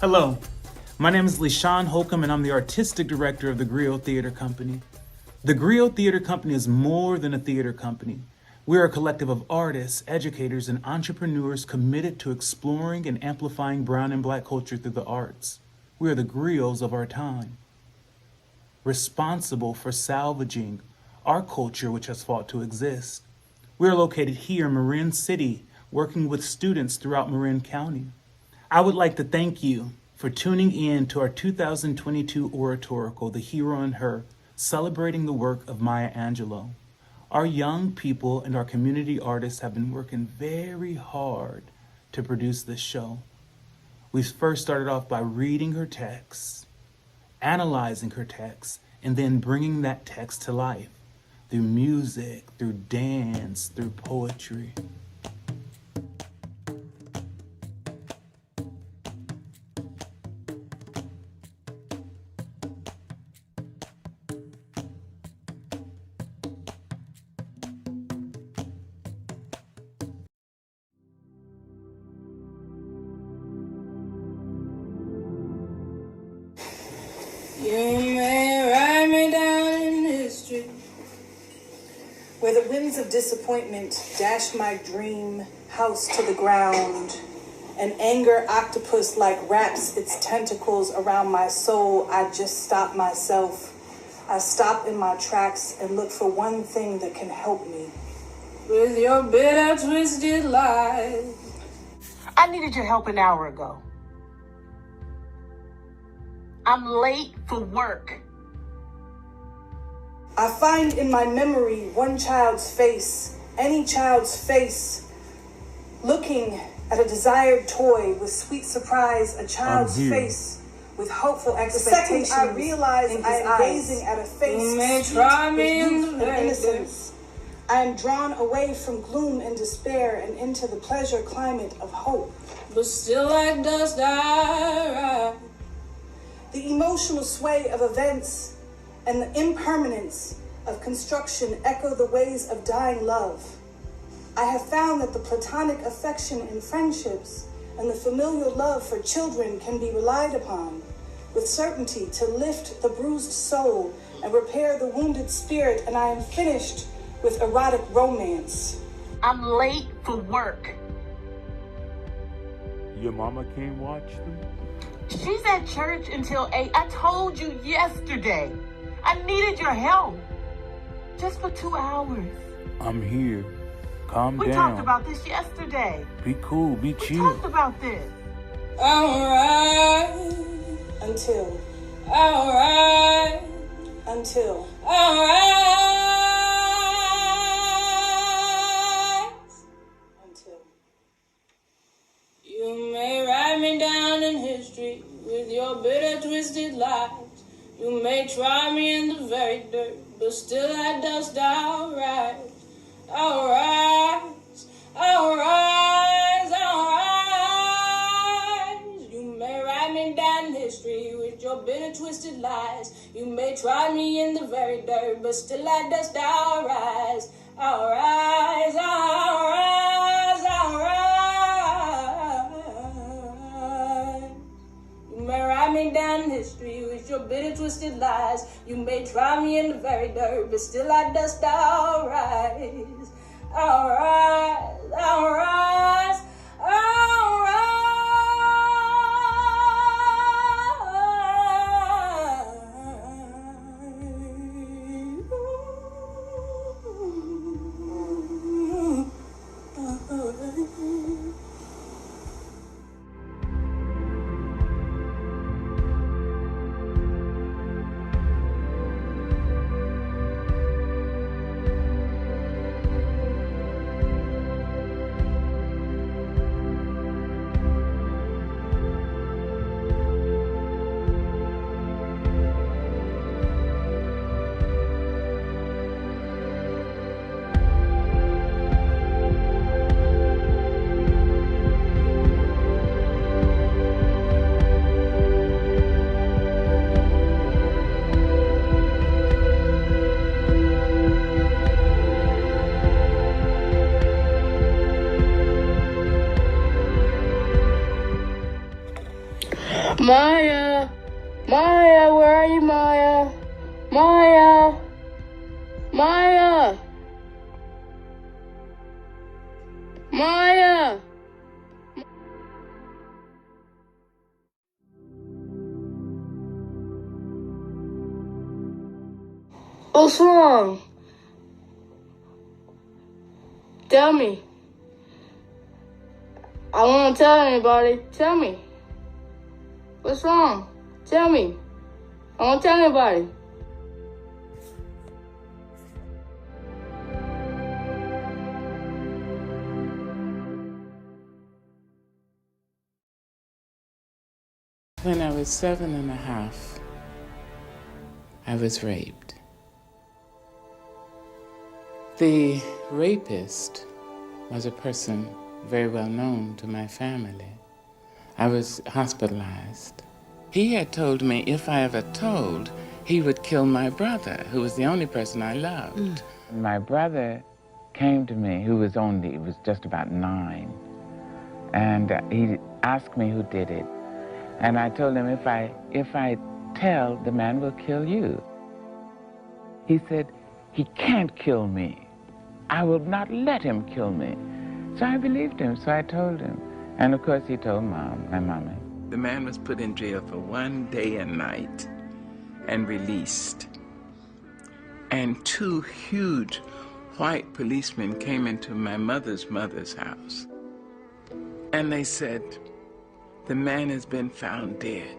Hello, my name is LeSean Holcomb and I'm the Artistic Director of the Griot Theater Company. The Griot Theater Company is more than a theater company. We are a collective of artists, educators, and entrepreneurs committed to exploring and amplifying brown and black culture through the arts. We are the griots of our time, responsible for salvaging our culture which has fought to exist. We are located here in Marin City, working with students throughout Marin County. I would like to thank you for tuning in to our 2022 Oratorical, The Hero and Her, celebrating the work of Maya Angelou. Our young people and our community artists have been working very hard to produce this show. We first started off by reading her text, analyzing her text, and then bringing that text to life through music, through dance, through poetry. You may ride me down in history, where the winds of disappointment dash my dream house to the ground, and anger octopus-like wraps its tentacles around my soul. I just stop myself. I stop in my tracks and look for one thing that can help me. With your bitter, twisted lies. I needed your help an hour ago. I'm late for work. I find in my memory one child's face, any child's face, looking at a desired toy with sweet surprise, a child's face with hopeful expectations. The second I realize I am gazing at a face sweet with youth and innocence, I am drawn away from gloom and despair and into the pleasure climate of hope. But still like dust I ride. The emotional sway of events and the impermanence of construction echo the ways of dying love. I have found that the platonic affection in friendships and the familial love for children can be relied upon with certainty to lift the bruised soul and repair the wounded spirit, and I am finished with erotic romance. I'm late for work. Your mama can't watch them? She's at church until 8. I told you yesterday. I needed your help. Just for 2 hours. I'm here. Calm down. We talked about this yesterday. Be cool, be We chill. talked about this. Alright. Until. Alright. Until. Alright. Until. You may write me down in history with your bitter, twisted lies. You may try me in the very dirt, but still at dust I'll rise. I'll rise, I'll rise, I'll rise. You may write me down in history with your bitter, twisted lies. You may try me in the very dirt, but still at dust I'll rise. I'll rise, I'll rise, I'll rise. You may write me down in history with your bitter, twisted lies. You may try me in the very dirt, but still at dust I'll rise. I'll rise, I'll rise, I'll rise. What's wrong? Tell me. I won't tell anybody. Tell me. What's wrong? Tell me. I won't tell anybody. When I was 7.5, I was raped. The rapist was a person very well known to my family. I was hospitalized. He had told me if I ever told, he would kill my brother, who was the only person I loved. My brother came to me, he was just about 9, and he asked me who did it. And I told him, if I tell, the man will kill you. He said, he can't kill me. I will not let him kill me. So I believed him, so I told him. And of course he told my mommy. The man was put in jail for 1 day and night and released. And 2 huge white policemen came into my mother's house. And they said, the man has been found dead,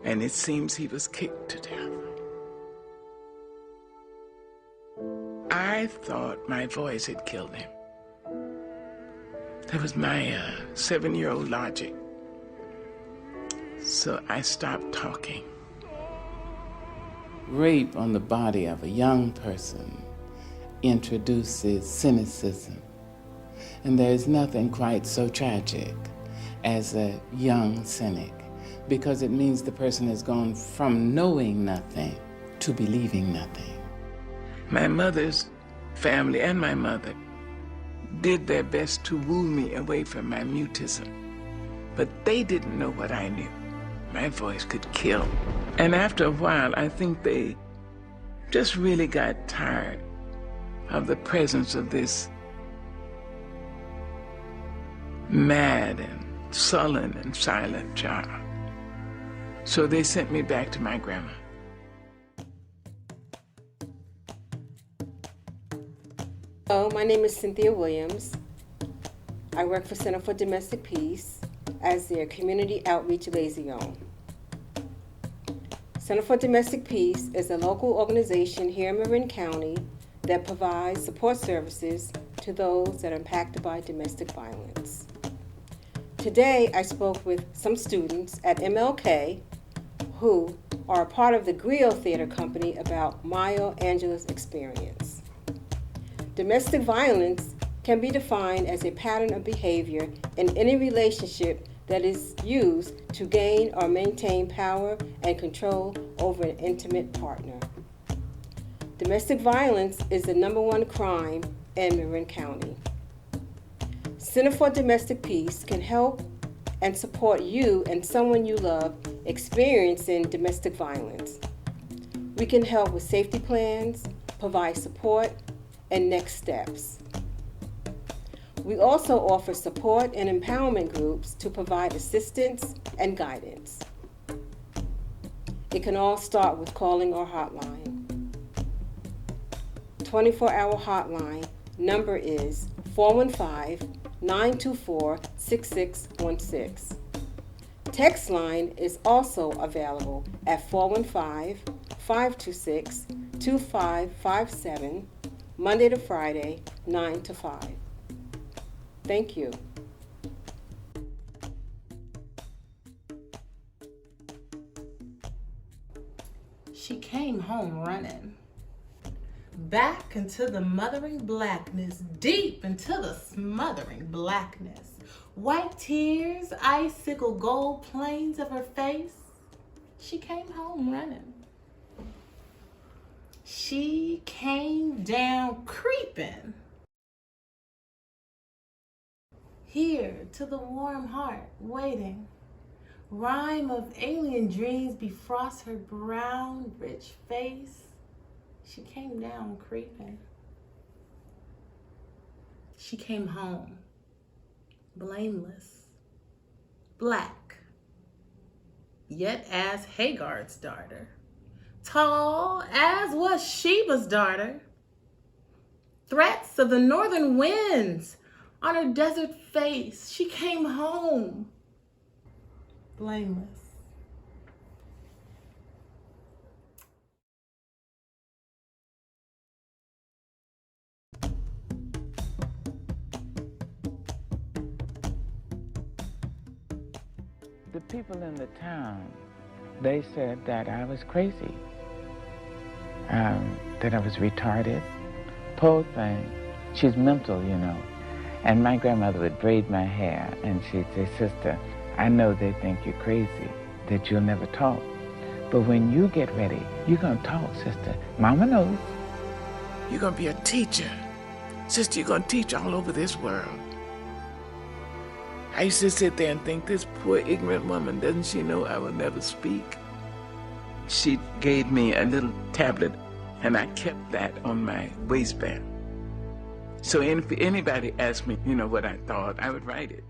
and it seems he was kicked to death. I thought my voice had killed him. That was my 7-year-old logic. So I stopped talking. Rape on the body of a young person introduces cynicism. And there is nothing quite so tragic as a young cynic, because it means the person has gone from knowing nothing to believing nothing. My mother's family and my mother did their best to woo me away from my mutism, but they didn't know what I knew. My voice could kill. And after a while, I think they just really got tired of the presence of this mad and sullen and silent child. So they sent me back to my grandma. Hello, my name is Cynthia Williams. I work for Center for Domestic Peace as their community outreach liaison. Center for Domestic Peace is a local organization here in Marin County that provides support services to those that are impacted by domestic violence. Today, I spoke with some students at MLK who are a part of the Griot Theater Company about Maya Angelou's experience. Domestic violence can be defined as a pattern of behavior in any relationship that is used to gain or maintain power and control over an intimate partner. Domestic violence is the #1 crime in Marin County. Center for Domestic Peace can help and support you and someone you love experiencing domestic violence. We can help with safety plans, provide support, and next steps. We also offer support and empowerment groups to provide assistance and guidance. It can all start with calling our hotline. 24-hour hotline number is 415-924-6616. Text line is also available at 415-526-2557, Monday to Friday, 9 to 5. Thank you. She came home running. Back into the mothering blackness, deep into the smothering blackness. White tears, icicle gold plains of her face. She came home running. She came down creeping. Here to the warm heart waiting. Rhyme of alien dreams befrost her brown, rich face. She came down creeping. She came home, blameless, black, yet as Hagar's daughter, tall, as was Sheba's daughter. Threats of the northern winds on her desert face, she came home, blameless. The people in the town, they said that I was crazy, that I was retarded. Poor thing. She's mental, you know. And my grandmother would braid my hair, and she'd say, "Sister, I know they think you're crazy, that you'll never talk. But when you get ready, you're going to talk, sister. Mama knows. You're going to be a teacher. Sister, you're going to teach all over this world." I used to sit there and think, this poor ignorant woman, doesn't she know I will never speak? She gave me a little tablet, and I kept that on my waistband. So if anybody asked me, you know, what I thought, I would write it.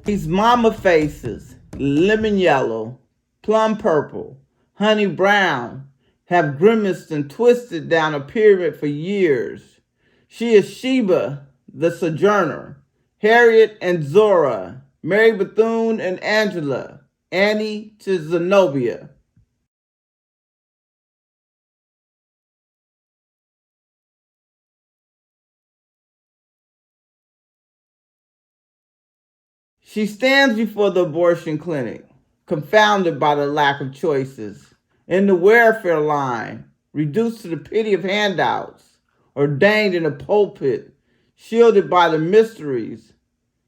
These mama faces, lemon yellow, plum purple, honey brown, have grimaced and twisted down a pyramid for years. She is Sheba, the Sojourner, Harriet and Zora, Mary Bethune and Angela, Annie to Zenobia. She stands before the abortion clinic, confounded by the lack of choices, in the welfare line, reduced to the pity of handouts, ordained in a pulpit, shielded by the mysteries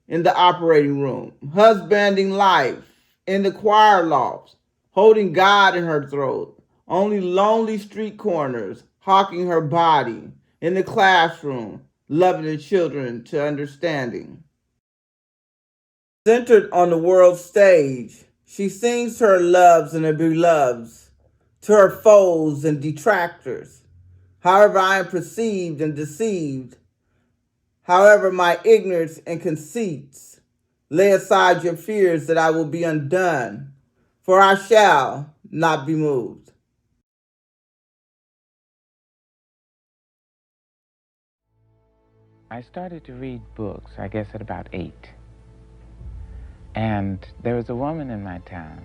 in the operating room, husbanding life in the choir lofts, holding God in her throat, only lonely street corners, hawking her body, in the classroom, loving the children to understanding. Centered on the world stage, she sings to her loves and her beloveds, to her foes and detractors. However I am perceived and deceived, however my ignorance and conceits, lay aside your fears that I will be undone, for I shall not be moved. I started to read books, I guess, at about 8. And there was a woman in my town,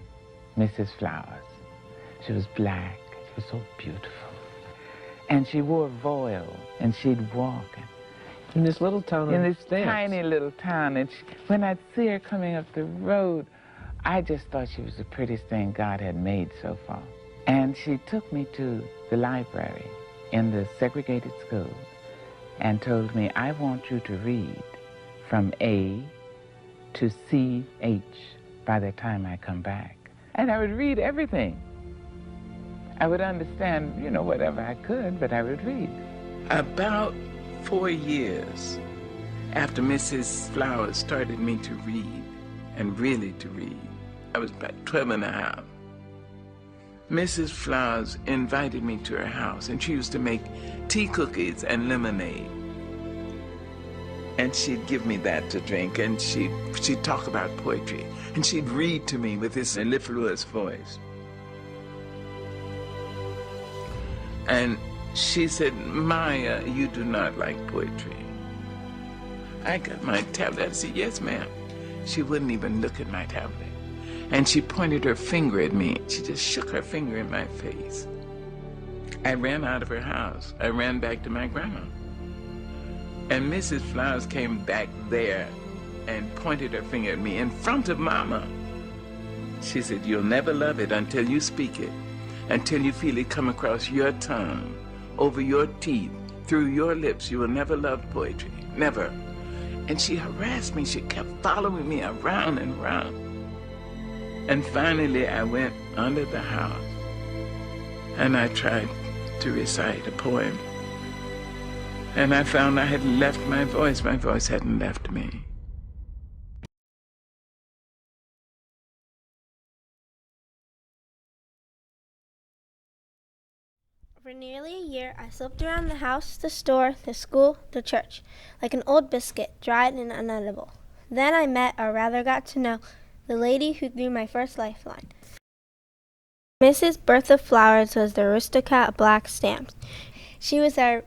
Mrs. Flowers. She was black, she was so beautiful. And she wore a voile, and she'd walk. In this little town? In this tiny little town. And when I'd see her coming up the road, I just thought she was the prettiest thing God had made so far. And she took me to the library in the segregated school and told me, "I want you to read from A to CH by the time I come back." And I would read everything. I would understand, you know, whatever I could, but I would read. About 4 years after Mrs. Flowers started me to read, and really to read, I was about 12 and a half. Mrs. Flowers invited me to her house, and she used to make tea cookies and lemonade. And she'd give me that to drink, and she'd talk about poetry, and she'd read to me with this mellifluous voice. And she said, "Maya, you do not like poetry." I got my tablet. I said, "Yes, ma'am." She wouldn't even look at my tablet. And she pointed her finger at me. She just shook her finger in my face. I ran out of her house. I ran back to my grandma. And Mrs. Flowers came back there and pointed her finger at me in front of Mama. She said, "You'll never love it until you speak it, until you feel it come across your tongue, over your teeth, through your lips. You will never love poetry, never." And she harassed me. She kept following me around and around. And finally, I went under the house, and I tried to recite a poem. And I found I had left my voice. My voice hadn't left me. For nearly a year, I slipped around the house, the store, the school, the church, like an old biscuit, dried and unedible. Then I met, or rather got to know, the lady who threw my first lifeline. Mrs. Bertha Flowers was the aristocrat of black stamps. She was our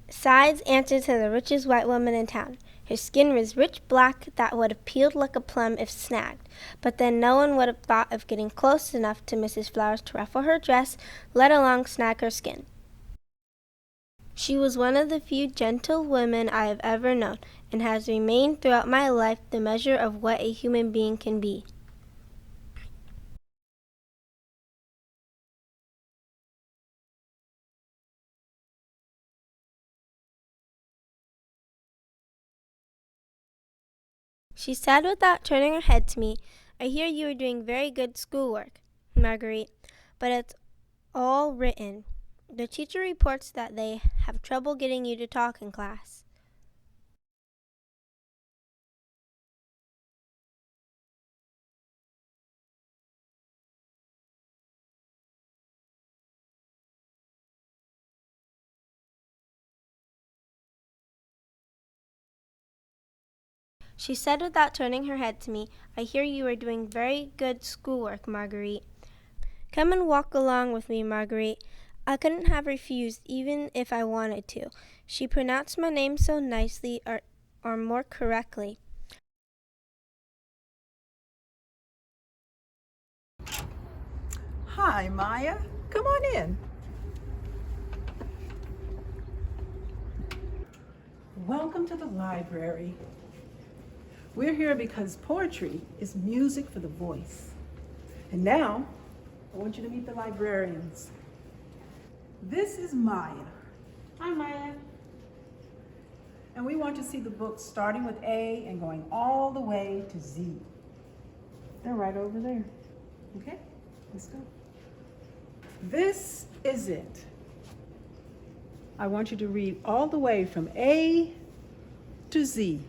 side's answer to the richest white woman in town. Her skin was rich black that would have peeled like a plum if snagged, but then no one would have thought of getting close enough to Mrs. Flowers to ruffle her dress, let alone snag her skin. She was one of the few gentle women I have ever known, and has remained throughout my life the measure of what a human being can be. She said without turning her head to me, "I hear you are doing very good schoolwork, Marguerite, but it's all written. The teacher reports that they have trouble getting you to talk in class." She said without turning her head to me, "I hear you are doing very good schoolwork, Marguerite. Come and walk along with me, Marguerite." I couldn't have refused even if I wanted to. She pronounced my name so nicely, or more correctly. Hi, Maya. Come on in. Welcome to the library. We're here because poetry is music for the voice. And now, I want you to meet the librarians. This is Maya. Hi, Maya. And we want to see the books starting with A and going all the way to Z. They're right over there. Okay, let's go. This is it. I want you to read all the way from A to Z.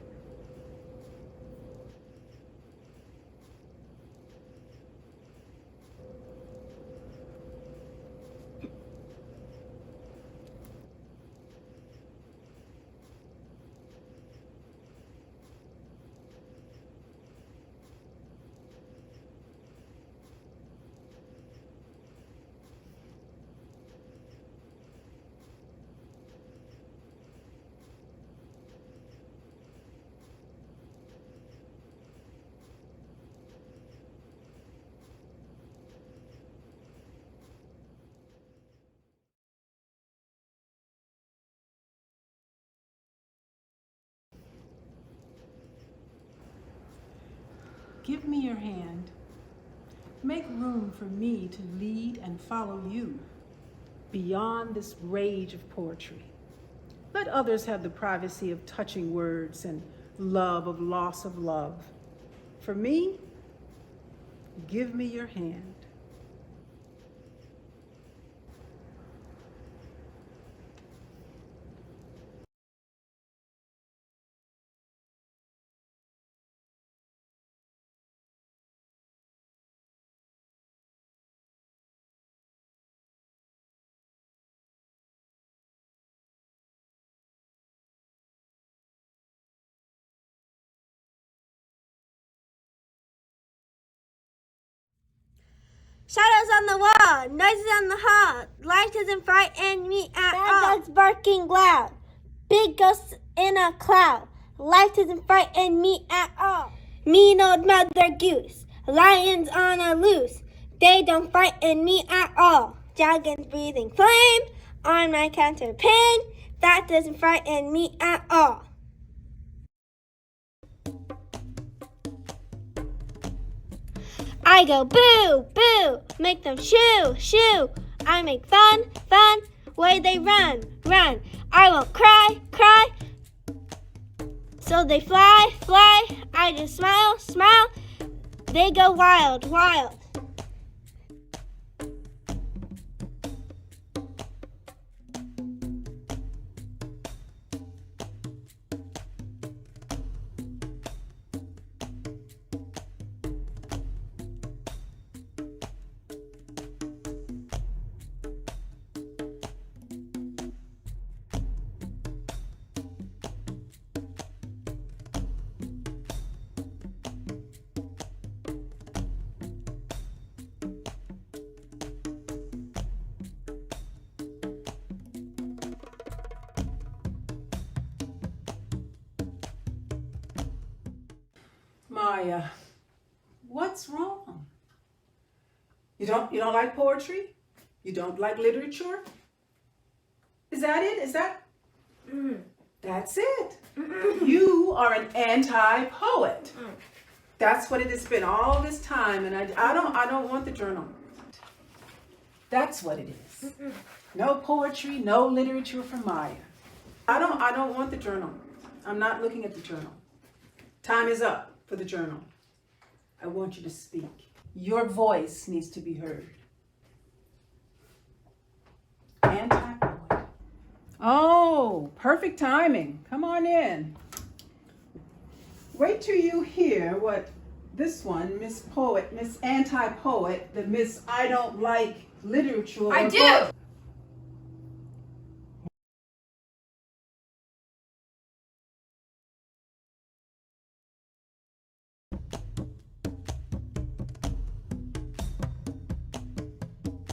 Give me your hand. Make room for me to lead and follow you beyond this rage of poetry. Let others have the privacy of touching words and love of loss of love. For me, give me your hand. Shadows on the wall, noises on the hall. Life doesn't frighten me at all. Bad dogs barking loud. Big ghosts in a cloud. Life doesn't frighten me at all. Mean old mother goose. Lions on a loose. They don't frighten me at all. Dragons breathing flame on my counterpane. That doesn't frighten me at all. I go boo, boo, make them shoo, shoo. I make fun, fun, way they run, run. I won't cry, cry, so they fly, fly. I just smile, smile, they go wild, wild. Maya, what's wrong? You don't like poetry? You don't like literature? Is that it? Is that? That's it. You are an anti-poet. That's what it has been all this time, and I don't want the journal. That's what it is. No poetry, no literature for Maya. I don't want the journal. I'm not looking at the journal. Time is up for the journal. I want you to speak. Your voice needs to be heard. Anti-poet. Oh, perfect timing. Come on in. Wait till you hear what this one, Miss Poet, Miss Anti-Poet, the Miss I don't like literature. I do!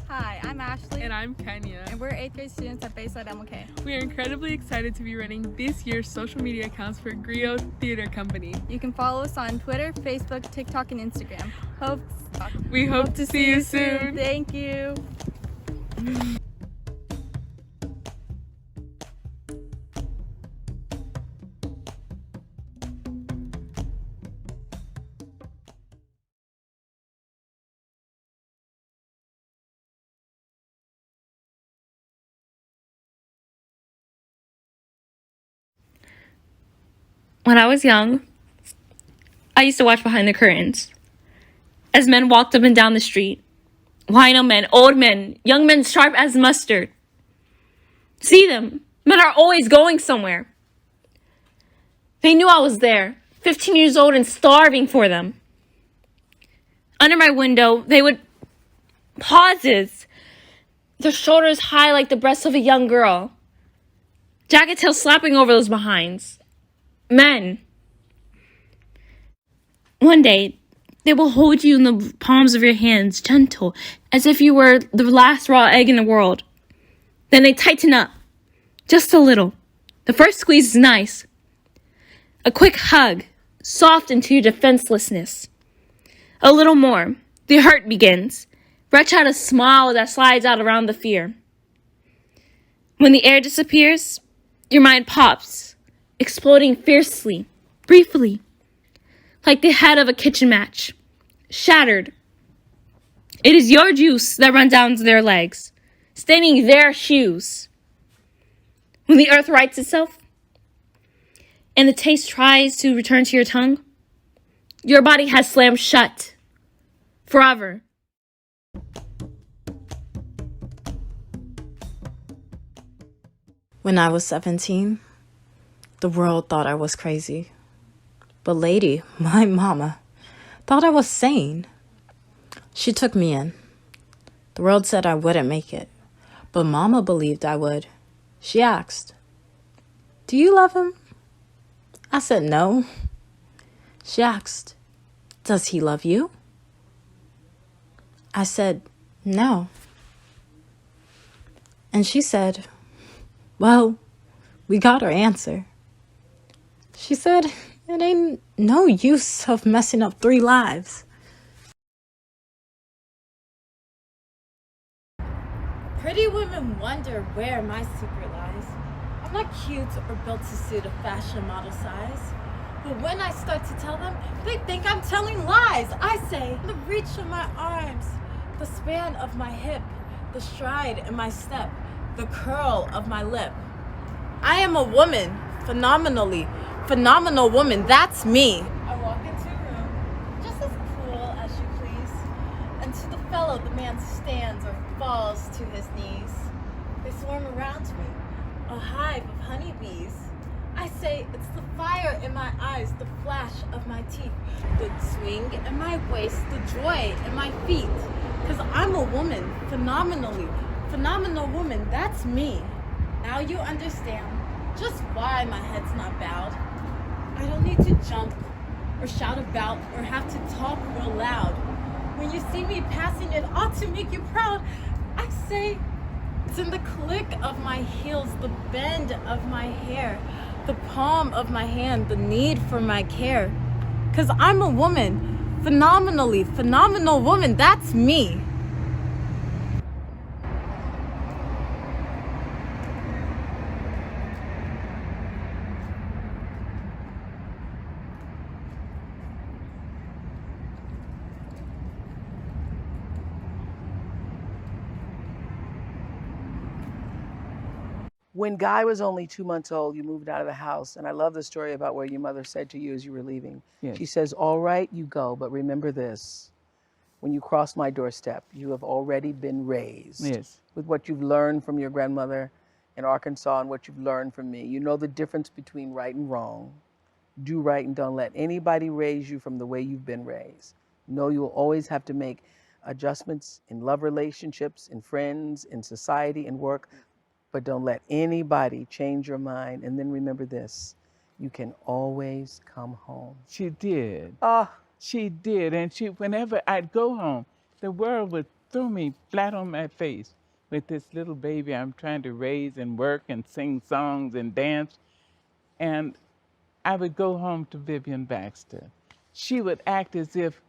Hi, I'm Ashley. And I'm Kenya. And we're 8th grade students at Bayside MLK. We are incredibly excited to be running this year's social media accounts for Griot Theater Company. You can follow us on Twitter, Facebook, TikTok, and Instagram. We hope to see you soon. Thank you. When I was young, I used to watch behind the curtains as men walked up and down the street. Wino men, old men, young men sharp as mustard. See them. Men are always going somewhere. They knew I was there, 15 years old and starving for them. Under my window, they would pauses, their shoulders high like the breasts of a young girl. Jagged tails slapping over those behinds. Men. One day, they will hold you in the palms of your hands, gentle, as if you were the last raw egg in the world. Then they tighten up, just a little. The first squeeze is nice. A quick hug, soft into your defenselessness. A little more. The hurt begins. Retch out a smile that slides out around the fear. When the air disappears, your mind pops, exploding fiercely, briefly, like the head of a kitchen match, shattered. It is your juice that runs down their legs, staining their shoes. When the earth rights itself, and the taste tries to return to your tongue, your body has slammed shut, forever. When I was 17, the world thought I was crazy. But Lady, my mama, thought I was sane. She took me in. The world said I wouldn't make it, but Mama believed I would. She asked, "Do you love him?" I said no. She asked, "Does he love you?" I said no. And she said, "Well, we got our answer." She said, "It ain't no use of messing up 3 lives." Pretty women wonder where my secret lies. I'm not cute or built to suit a fashion model size. But when I start to tell them, they think I'm telling lies. I say, the reach of my arms, the span of my hip, the stride in my step, the curl of my lip. I am a woman, phenomenal woman, that's me. I walk into a room, just as cool as you please, and to the fellow the man stands or falls to his knees. They swarm around me, a hive of honeybees. I say it's the fire in my eyes, the flash of my teeth, the swing in my waist, the joy in my feet. 'Cause I'm a woman, phenomenal woman, that's me. Now you understand just why my head's not bowed. I don't need to jump or shout about or have to talk real loud. When you see me passing, it ought to make you proud. I say it's in the click of my heels, the bend of my hair, the palm of my hand, the need for my care. Because I'm a woman. Phenomenally phenomenal woman. That's me. When Guy was only 2 months old, you moved out of the house. And I love the story about where your mother said to you as you were leaving. Yes. She says, all right, you go, but remember this. When you cross my doorstep, you have already been raised. Yes. With what you've learned from your grandmother in Arkansas and what you've learned from me. You know the difference between right and wrong. Do right and don't let anybody raise you from the way you've been raised. Know you'll always have to make adjustments in love relationships, in friends, in society, in work. But don't let anybody change your mind. And then remember this, you can always come home. She did. Ah. She did. And whenever I'd go home, the world would throw me flat on my face with this little baby I'm trying to raise and work and sing songs and dance. And I would go home to Vivian Baxter. She would act as if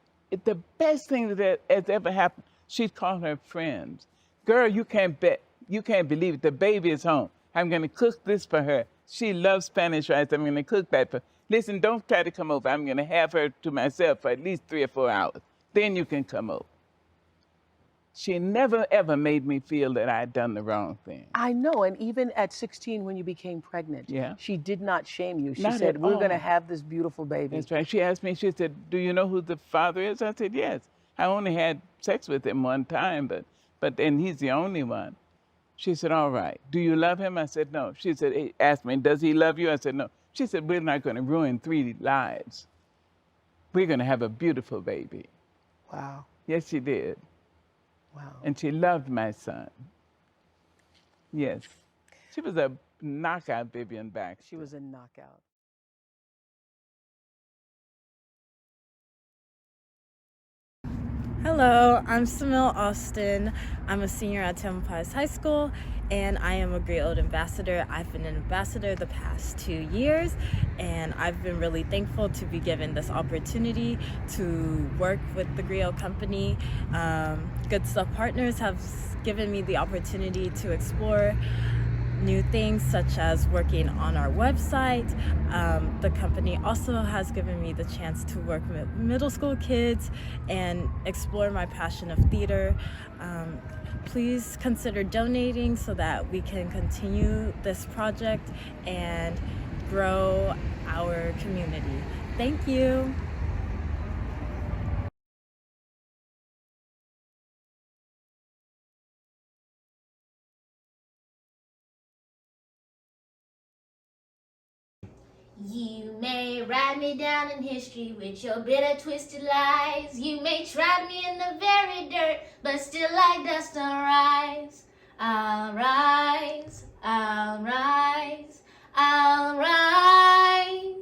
the best thing that has ever happened. She'd call her friends. Girl, you can't believe it. The baby is home. I'm going to cook this for her. She loves Spanish rice. I'm going to cook that for her. Listen, don't try to come over. I'm going to have her to myself for at least 3 or 4 hours. Then you can come over. She never, ever made me feel that I'd done the wrong thing. I know, and even at 16 when you became pregnant, she did not shame you. She said, we're going to have this beautiful baby. That's right. She asked me, she said, do you know who the father is? I said, yes. I only had sex with him one time, and he's the only one. She said, all right. Do you love him? I said, no. She said, asked me, does he love you? I said, no. She said, we're not going to ruin 3 lives. We're going to have a beautiful baby. Wow. Yes, she did. Wow. And she loved my son. Yes. She was a knockout, Vivian Baxter. She was a knockout. Hello, I'm Samil Austin. I'm a senior at Tamalpais High School, and I am a Griot ambassador. I've been an ambassador the past 2 years, and I've been really thankful to be given this opportunity to work with the Griot company. Good Stuff Partners have given me the opportunity to explore new things such as working on our website. The company also has given me the chance to work with middle school kids and explore my passion of theater. Please consider donating so that we can continue this project and grow our community. Thank you. You may write me down in history with your bitter, twisted lies. You may trap me in the very dirt, but still like dust I'll rise. I'll rise, I'll rise, I'll rise.